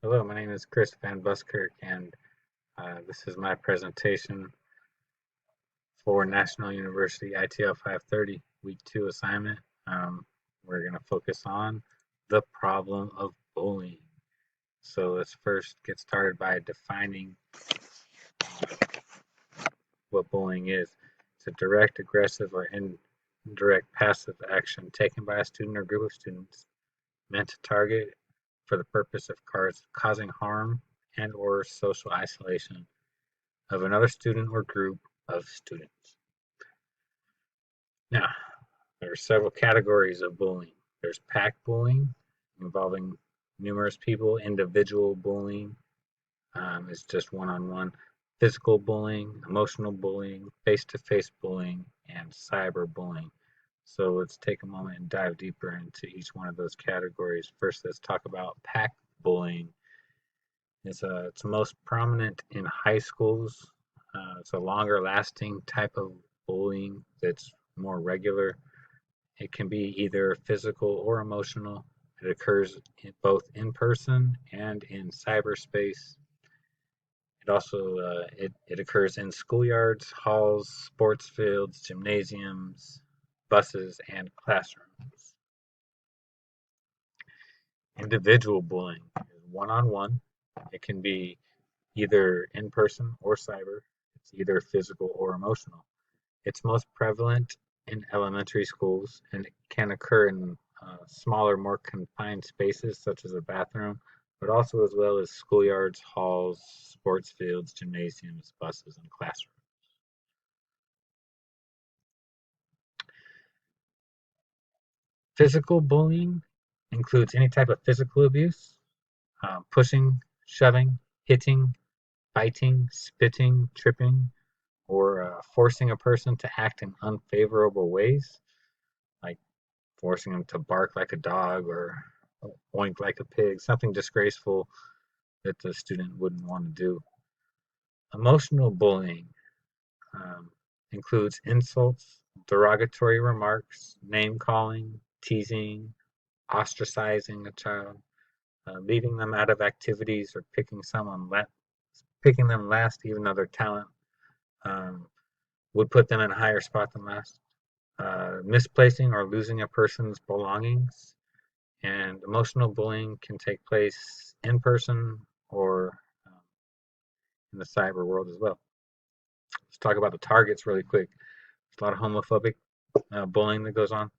Hello, my name is Chris Van Buskirk, and this is my presentation for National University ITL 530 Week 2 assignment. Um, we're going to focus on the problem of bullying. So let's first get started by defining what bullying is. It's a direct, aggressive, or indirect passive action taken by a student or group of students meant to target for the purpose of causing harm and or social isolation of another student or group of students. Now, there are several categories of bullying. There's pack bullying, involving numerous people. Individual bullying is just one-on-one. Physical bullying, emotional bullying, face-to-face bullying, and cyber bullying. So let's take a moment and dive deeper into each one of those categories. First, let's talk about pack bullying. It's most prominent in high schools. It's a longer lasting type of bullying that's more regular. It can be either physical or emotional. It occurs both in person and in cyberspace. It occurs in schoolyards, halls, sports fields, gymnasiums, buses, and classrooms. Individual bullying is one-on-one. It can be either in person or cyber. It's either physical or emotional. It's most prevalent in elementary schools and it can occur in smaller, more confined spaces such as a bathroom, but also as well as schoolyards, halls, sports fields, gymnasiums, buses, and classrooms. Physical bullying includes any type of physical abuse, pushing, shoving, hitting, biting, spitting, tripping, or forcing a person to act in unfavorable ways, like forcing them to bark like a dog or oink like a pig, something disgraceful that the student wouldn't want to do. Emotional bullying um, includes insults, derogatory remarks, name calling, teasing, ostracizing a child, leaving them out of activities, or picking them last, even though their talent um, would put them in a higher spot than last. Misplacing or losing a person's belongings, and emotional bullying can take place in person or um, in the cyber world as well. Let's talk about the targets really quick. There's a lot of homophobic bullying that goes on,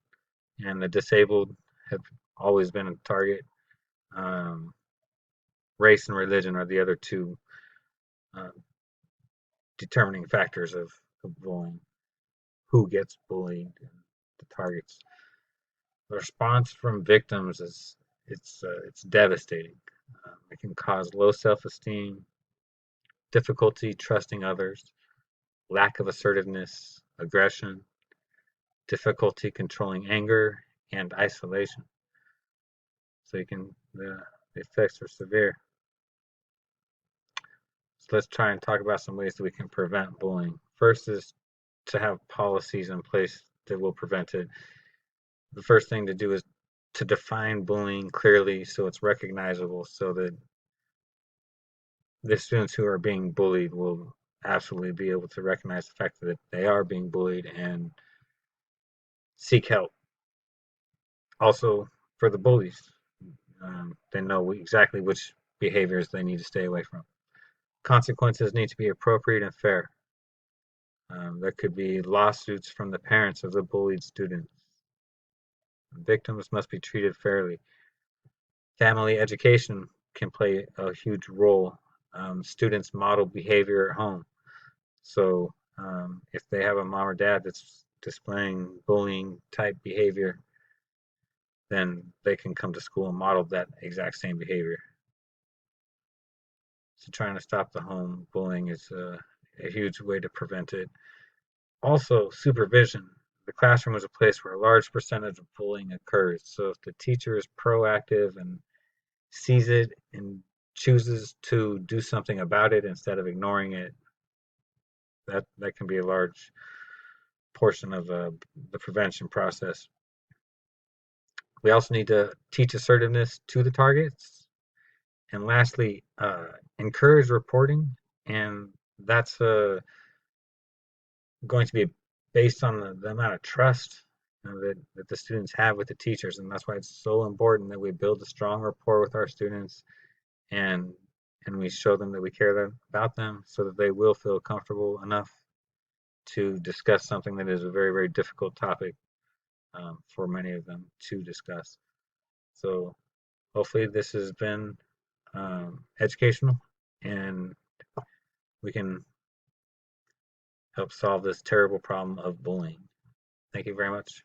and the disabled have always been a target. Um, Race and religion are the other two uh, determining factors of bullying. Who gets bullied, and the targets. The response from victims is it's devastating. It can cause low self-esteem, difficulty trusting others, lack of assertiveness, aggression, difficulty controlling anger, and isolation. So the effects are severe. So let's try and talk about some ways that we can prevent bullying. First is to have policies in place that will prevent it. The first thing to do is to define bullying clearly so it's recognizable so that the students who are being bullied will absolutely be able to recognize the fact that they are being bullied and seek help. Also, for the bullies, they know exactly which behaviors they need to stay away from. Consequences need to be appropriate and fair. There could be lawsuits from the parents of the bullied students. Victims must be treated fairly. Family education can play a huge role. Students model behavior at home. So if they have a mom or dad that's displaying bullying type behavior, then they can come to school and model that exact same behavior. So trying to stop the home bullying is a huge way to prevent it. Also, supervision. The classroom is a place where a large percentage of bullying occurs. So if the teacher is proactive and sees it and chooses to do something about it instead of ignoring it, that can be a large portion of the prevention process. We also need to teach assertiveness to the targets And lastly, encourage reporting, and that's going to be based on the amount of trust that the students have with the teachers, and that's why it's so important that we build a strong rapport with our students, and we show them that we care about them, so that they will feel comfortable enough to discuss something that is a very, very difficult topic for many of them to discuss. So hopefully this has been educational, and we can help solve this terrible problem of bullying. Thank you very much.